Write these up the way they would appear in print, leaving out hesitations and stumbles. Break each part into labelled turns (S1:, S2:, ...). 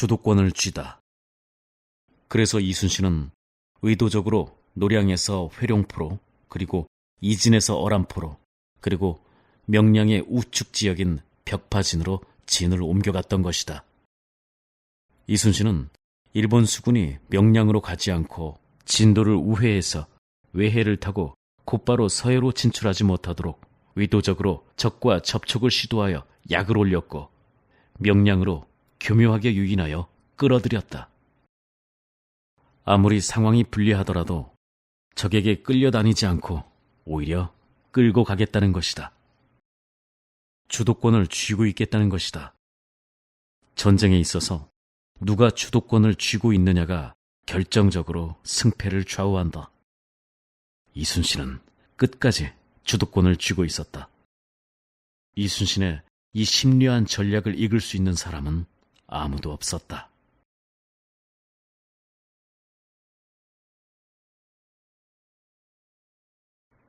S1: 주도권을 쥐다. 그래서 이순신은 의도적으로 노량에서 회룡포로, 그리고 이진에서 어란포로, 그리고 명량의 우측 지역인 벽파진으로 진을 옮겨갔던 것이다. 이순신은 일본 수군이 명량으로 가지 않고 진도를 우회해서 외해를 타고 곧바로 서해로 진출하지 못하도록 의도적으로 적과 접촉을 시도하여 약을 올렸고 명량으로 교묘하게 유인하여 끌어들였다. 아무리 상황이 불리하더라도 적에게 끌려다니지 않고 오히려 끌고 가겠다는 것이다. 주도권을 쥐고 있겠다는 것이다. 전쟁에 있어서 누가 주도권을 쥐고 있느냐가 결정적으로 승패를 좌우한다. 이순신은 끝까지 주도권을 쥐고 있었다. 이순신의 이 심려한 전략을 이길 수 있는 사람은 아무도 없었다.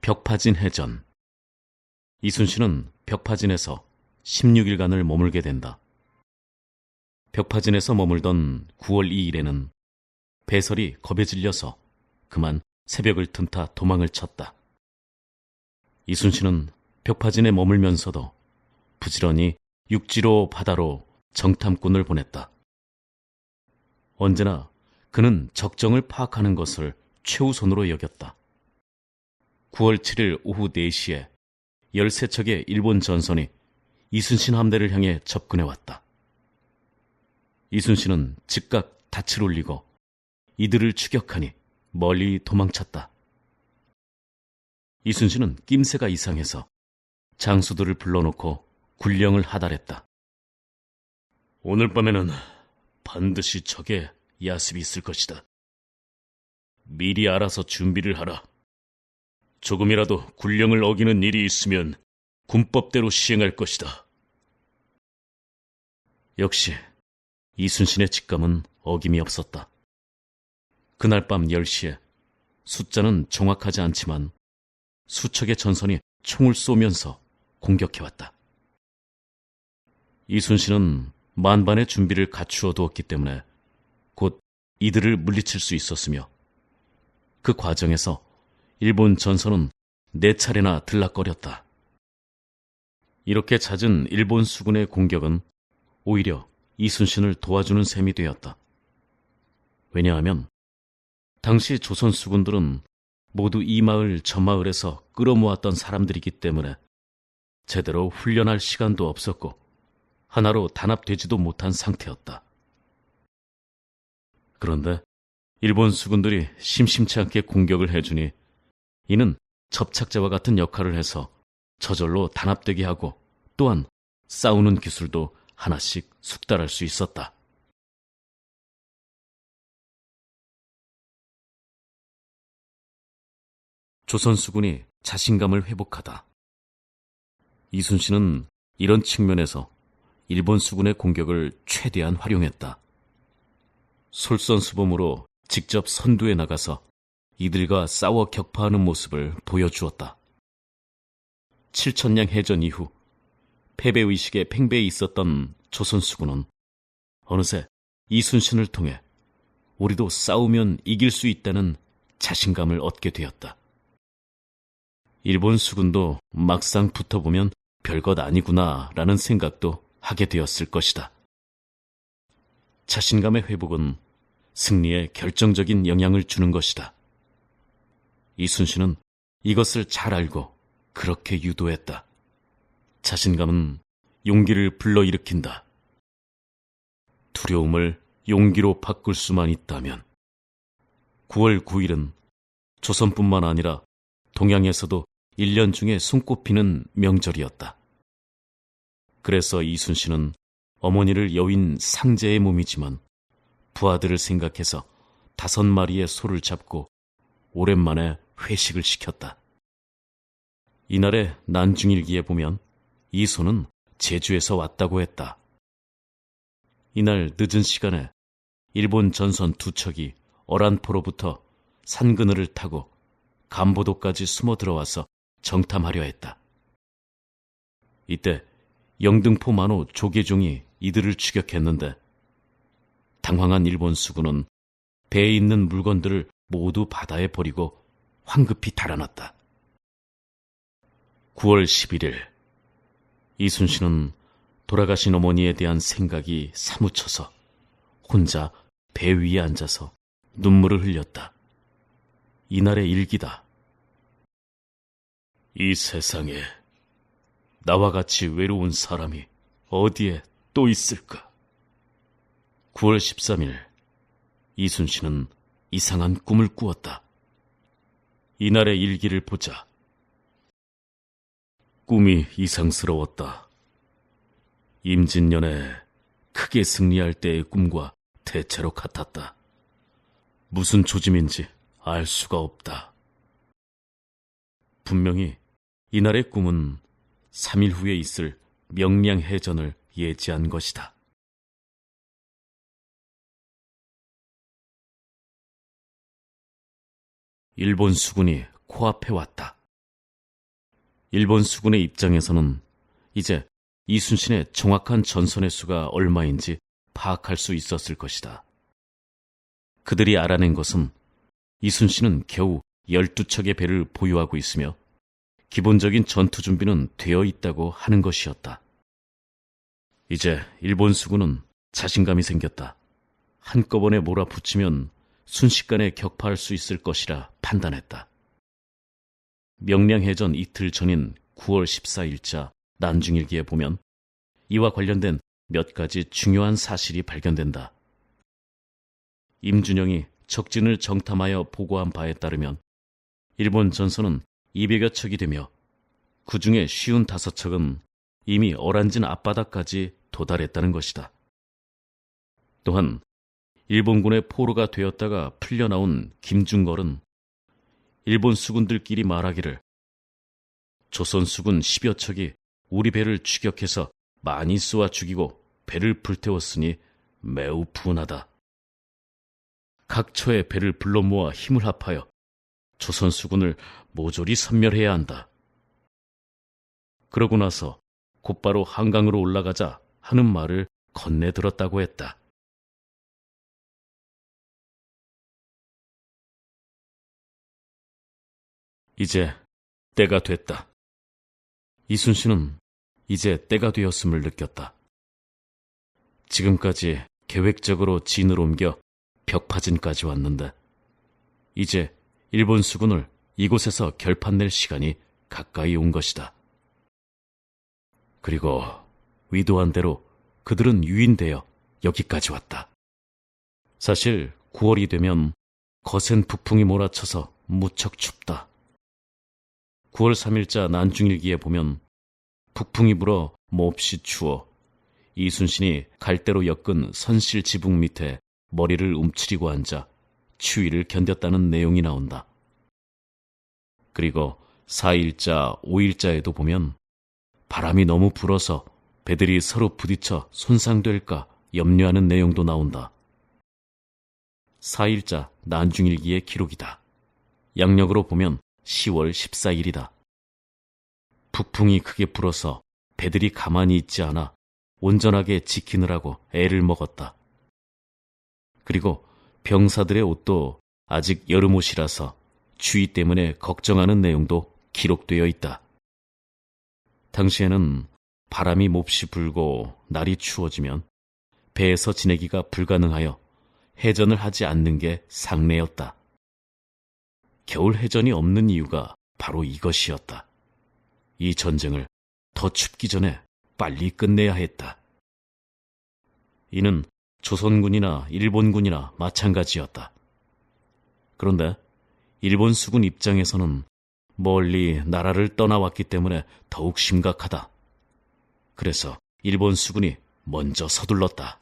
S1: 벽파진 해전. 이순신은 벽파진에서 16일간을 머물게 된다. 벽파진에서 머물던 9월 2일에는 배설이 겁에 질려서 그만 새벽을 틈타 도망을 쳤다. 이순신은 벽파진에 머물면서도 부지런히 육지로 바다로 정탐꾼을 보냈다. 언제나 그는 적정을 파악하는 것을 최우선으로 여겼다. 9월 7일 오후 4시에 13척의 일본 전선이 이순신 함대를 향해 접근해왔다. 이순신은 즉각 닻을 올리고 이들을 추격하니 멀리 도망쳤다. 이순신은 낌새가 이상해서 장수들을 불러놓고 군령을 하달했다. 오늘 밤에는 반드시 적의 야습이 있을 것이다. 미리 알아서 준비를 하라. 조금이라도 군령을 어기는 일이 있으면 군법대로 시행할 것이다. 역시 이순신의 직감은 어김이 없었다. 그날 밤 10시에 숫자는 정확하지 않지만 수척의 전선이 총을 쏘면서 공격해왔다. 이순신은 만반의 준비를 갖추어 두었기 때문에 곧 이들을 물리칠 수 있었으며 그 과정에서 일본 전선은 4차례나 들락거렸다. 이렇게 잦은 일본 수군의 공격은 오히려 이순신을 도와주는 셈이 되었다. 왜냐하면 당시 조선 수군들은 모두 이 마을 저 마을에서 끌어모았던 사람들이기 때문에 제대로 훈련할 시간도 없었고 하나로 단합되지도 못한 상태였다. 그런데 일본 수군들이 심심치 않게 공격을 해주니 이는 접착제와 같은 역할을 해서 저절로 단합되게 하고 또한 싸우는 기술도 하나씩 숙달할 수 있었다. 조선 수군이 자신감을 회복하다. 이순신은 이런 측면에서 일본 수군의 공격을 최대한 활용했다. 솔선수범으로 직접 선두에 나가서 이들과 싸워 격파하는 모습을 보여주었다. 칠천량 해전 이후 패배의식에 팽배해 있었던 조선 수군은 어느새 이순신을 통해 우리도 싸우면 이길 수 있다는 자신감을 얻게 되었다. 일본 수군도 막상 붙어보면 별것 아니구나라는 생각도 하게 되었을 것이다. 자신감의 회복은 승리에 결정적인 영향을 주는 것이다. 이순신은 이것을 잘 알고 그렇게 유도했다. 자신감은 용기를 불러일으킨다. 두려움을 용기로 바꿀 수만 있다면 9월 9일은 조선뿐만 아니라 동양에서도 1년 중에 손꼽히는 명절이었다. 그래서 이순신은 어머니를 여윈 상제의 몸이지만 부하들을 생각해서 5마리의 소를 잡고 오랜만에 회식을 시켰다. 이날의 난중일기에 보면 이 소는 제주에서 왔다고 했다. 이날 늦은 시간에 일본 전선 2척이 어란포로부터 산그늘을 타고 감보도까지 숨어 들어와서 정탐하려 했다. 이때 영등포 만호 조계종이 이들을 추격했는데 당황한 일본 수군은 배에 있는 물건들을 모두 바다에 버리고 황급히 달아났다. 9월 11일, 이순신은 돌아가신 어머니에 대한 생각이 사무쳐서 혼자 배 위에 앉아서 눈물을 흘렸다. 이날의 일기다. 이 세상에 나와 같이 외로운 사람이 어디에 또 있을까? 9월 13일, 이순신은 이상한 꿈을 꾸었다. 이날의 일기를 보자. 꿈이 이상스러웠다. 임진년에 크게 승리할 때의 꿈과 대체로 같았다. 무슨 조짐인지 알 수가 없다. 분명히 이날의 꿈은 3일 후에 있을 명량해전을 예지한 것이다. 일본 수군이 코앞에 왔다. 일본 수군의 입장에서는 이제 이순신의 정확한 전선의 수가 얼마인지 파악할 수 있었을 것이다. 그들이 알아낸 것은 이순신은 겨우 12척의 배를 보유하고 있으며 기본적인 전투 준비는 되어 있다고 하는 것이었다. 이제 일본 수군은 자신감이 생겼다. 한꺼번에 몰아붙이면 순식간에 격파할 수 있을 것이라 판단했다. 명량해전 이틀 전인 9월 14일자 난중일기에 보면 이와 관련된 몇 가지 중요한 사실이 발견된다. 임준영이 적진을 정탐하여 보고한 바에 따르면 일본 전선은 200여 척이 되며 그 중에 55척은 이미 어란진 앞바다까지 도달했다는 것이다. 또한 일본군의 포로가 되었다가 풀려나온 김중걸은 일본 수군들끼리 말하기를 조선 수군 10여 척이 우리 배를 추격해서 많이 쏘아 죽이고 배를 불태웠으니 매우 분하다. 각 처의 배를 불러 모아 힘을 합하여 조선 수군을 모조리 섬멸해야 한다. 그러고 나서 곧바로 한강으로 올라가자 하는 말을 건네들었다고 했다. 이제 때가 됐다. 이순신은 이제 때가 되었음을 느꼈다. 지금까지 계획적으로 진을 옮겨 벽파진까지 왔는데 이제 일본 수군을 이곳에서 결판낼 시간이 가까이 온 것이다. 그리고 의도한 대로 그들은 유인되어 여기까지 왔다. 사실 9월이 되면 거센 북풍이 몰아쳐서 무척 춥다. 9월 3일자 난중일기에 보면 북풍이 불어 몹시 추워 이순신이 갈대로 엮은 선실 지붕 밑에 머리를 움츠리고 앉아 추위를 견뎠다는 내용이 나온다. 그리고 4일자, 5일자에도 보면 바람이 너무 불어서 배들이 서로 부딪혀 손상될까 염려하는 내용도 나온다. 4일자 난중일기의 기록이다. 양력으로 보면 10월 14일이다. 북풍이 크게 불어서 배들이 가만히 있지 않아 온전하게 지키느라고 애를 먹었다. 그리고 병사들의 옷도 아직 여름옷이라서 추위 때문에 걱정하는 내용도 기록되어 있다. 당시에는 바람이 몹시 불고 날이 추워지면 배에서 지내기가 불가능하여 해전을 하지 않는 게 상례였다. 겨울 해전이 없는 이유가 바로 이것이었다. 이 전쟁을 더 춥기 전에 빨리 끝내야 했다. 이는 조선군이나 일본군이나 마찬가지였다. 그런데 일본 수군 입장에서는 멀리 나라를 떠나왔기 때문에 더욱 심각하다. 그래서 일본 수군이 먼저 서둘렀다.